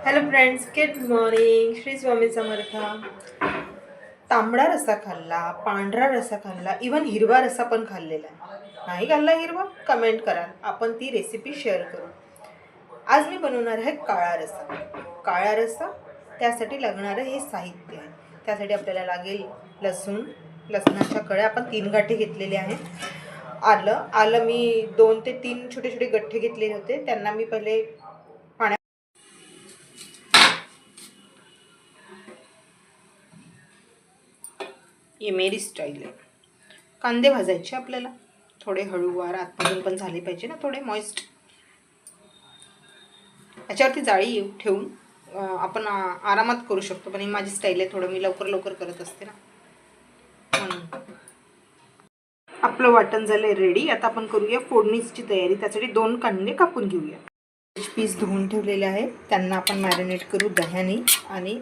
Hello friends, good morning. Shri Swami Samarth. तांबडा रस्सा खाल्ला, पांढरा रस्सा खाल्ला, इवन हिरवा रस्सा पण खाल्लेला आहे. नाही खाल्ला हिरवा? कमेंट करा, आपण ती रेसिपी शेअर करू. आज मी बनवणार आहे काळा रस्सा. काळा रस्सा त्यासाठी लागणारं हे साहित्य आहे. त्यासाठी आपल्याला लागेल लसणाच्या कळ्या आपण 3 गाठी घेतलेले आहेत. आलं मी 2 ते 3 छोटे छोटे गठ्ठे घेतलेले होते. त्यांना मी पहिले ये मेरी स्टाईल आहे. कांदे भाजायचे आपल्याला थोडे हळूवार, आतमधून पण झाले पाहिजे ना, थोडे मॉइस्ट. याच्यावरती जाळी ठेवून आपण आरामात करू शकतो, पण ही माझी स्टाईल आहे. थोडं मी लवकर करत असते ना, म्हणून. आपलं वाटण झालंय रेडी. आता आपण करूया फोडणीची तयारी. त्यासाठी 2 कांदे कापून घेऊया. पीस धुवून ठेवलेले आहे, त्यांना आपण मॅरिनेट करू दह्याने आणि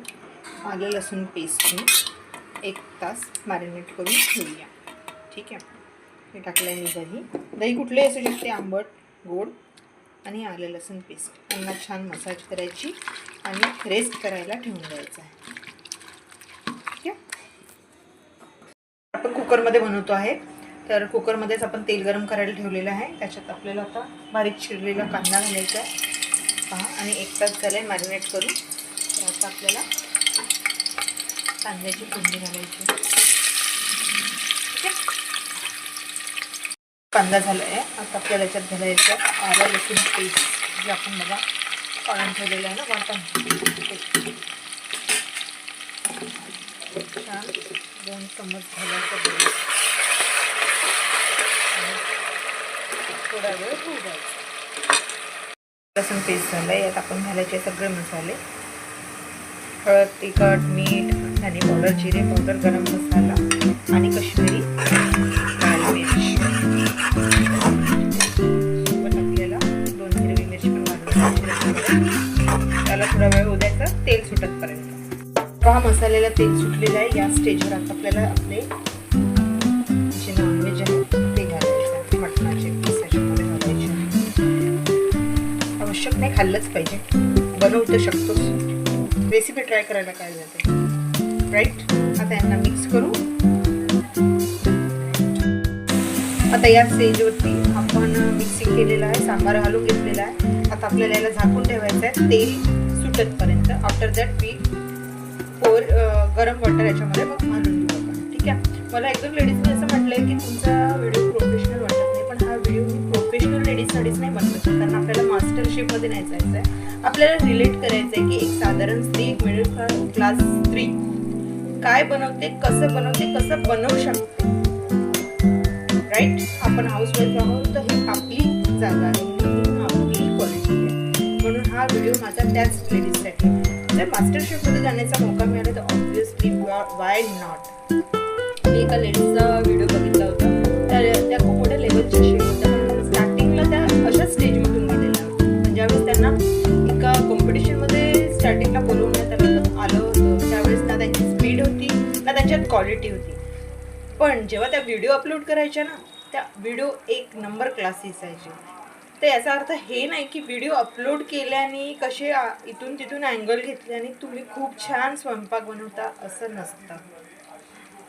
आलं लसूण पेस्टने 1 तास मॅरिनेट करून ठेवूया. ठीक आहे. हे टाकलं आहे मी दही कुठले असू शकते, आंबट, गोड. आणि आलं लसूण पेस्ट. त्यांना छान मसाज करायची आणि रेस्ट करायला ठेवून द्यायचं आहे. ठीक आहे. आपण कुकरमध्ये बनवतो आहे, तर कुकरमध्येच आपण तेल गरम करायला ठेवलेलं आहे. त्याच्यात आपल्याला आता बारीक चिरलेला कांदा घालायचा आहे. पहा, आणि 1 तास झालं आहे मॅरिनेट करून. तर आता आपल्याला कांद्याची फोडणी घालायची. ठीक आहे. कांदा झाला आहे. आता आपल्याला याच्यात घालायचं आलं लसूण पेस्ट, जे आपण बघा काढून ठेवलेलं आहे ना वाटण. छान 2 चम्मच घालायचं. थोडा वेळ होऊ द्यायचा. लसूण पेस्ट झालं आहे. यात आपण घालायचे सगळे मसाले: हळद, तिखट, मीठ, धने पावडर, जिरे पावडर, गरम मसाला आणि कश्मीरी लाल मिरची. सोबत आपल्याला 2 हिरवी मिरची पण घालून त्याला थोडा वेळ होऊ द्यायचा, तेल सुटतपर्यंत. पहा, मसाल्याला तेल सुटलेलं आहे. या स्टेजवर आता आपल्याला आपले जे नॉनव्हेज आहे ते घालायचे. मटणाचे पीस याच्यामध्ये घालायचे. आवश्यक नाही, खाल्लंच पाहिजे. बनवू शकतोस, रेसिपी ट्राय करायला काय जाते, राईट. आता यांना मिक्स करू. आता या स्टेजवरती आपण मिक्सिंग केलेलं आहे, सांबार घालून घेतलेला आहे. आता आपल्याला याला झाकून ठेवायचं आहे तेल सुटतपर्यंत. आफ्टर दॅट वी गरम वॉटर याच्यामध्ये मग घालून देऊ आपण. ठीक आहे. मला एकदम लेडीजने असं म्हटलं आहे की तुमचा व्हिडिओ प्रोफेशनल वाटत नाही, पण हा व्हिडिओ मी प्रोफेशनल लेडीजसाठीच नाही बनवत, कारण आपल्याला मास्टर शेफमध्ये नाही जायचं आहे. आपल्याला रिलेट करायचं आहे की एक साधारण स्त्री, एक मिडल क्लास स्त्री काय बनवते, कसं बनवू शकते, राईट. आपण हाऊसवाईफ आहोत, तर ही आपली जागा आहे, आपली क्वालिटी आहे. म्हणून हा व्हिडिओ माझा त्याच लेडीजसाठी. जर मास्टर शेफमध्ये जाण्याचा मौका मिळाला तर ऑब्व्हियसली वाय नॉट. मी एका लेडीजचा व्हिडिओ बघितला होता. त्या खूप मोठ्या लेवलच्या शेफ होत्या. स्टार्टिंगला त्या अशा स्टेजमधून गेलेल्या होत्या. पण ज्यावेळेस त्यांना एका कॉम्पिटिशनमध्ये स्टार्टिंगला बोलवण्यात आलं होतं, त्यावेळेस ना त्यांची स्पीड होती ना त्यांच्यात क्वालिटी होती. पण जेव्हा त्या व्हिडिओ अपलोड करायच्या ना, त्या व्हिडिओ 1 नंबर क्लास दिसायचे. तर याचा अर्थ हे नाही की व्हिडिओ अपलोड केल्याने कसे इथून तिथून अँगल घेतल्याने तुम्ही खूप छान स्वयंपाक बनवता, असं नसतं.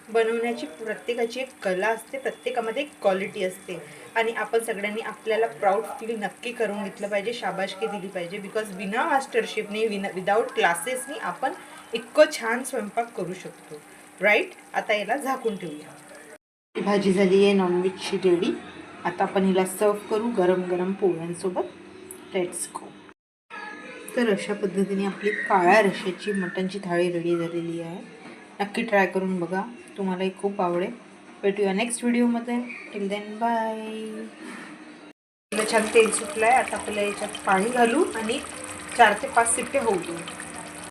बनवण्याची प्रत्येकाची एक कला असते, प्रत्येकामध्ये एक क्वालिटी असते. आणि आपण सगळ्यांनी आपल्याला प्राऊड फील नक्की करून घेतलं पाहिजे, शाबासकी दिली पाहिजे. बिकॉज विना मास्टरशिपने, विदाऊट क्लासेसनी आपण इतकं छान स्वयंपाक करू शकतो, राईट. आता याला झाकून ठेवूया. भाजी झाली आहे नॉनव्हेजची रेडी. आता आपण हिला सर्व करू गरम गरम पोळ्यांसोबत. Let's go. तर अशा पद्धतीने आपली काळ्या रश्श्याची मटणची थाळी रेडी झालेली आहे. नक्की ट्राय करून बघा, तुम्हालाही खूप आवडेल. भेटूया नेक्स्ट व्हिडिओमध्ये. Till then bye. छान तेल सुटलं आहे. आता आपल्याला याच्यात पाणी घालू आणि 4 ते 5 शिट्टे होऊ देऊ.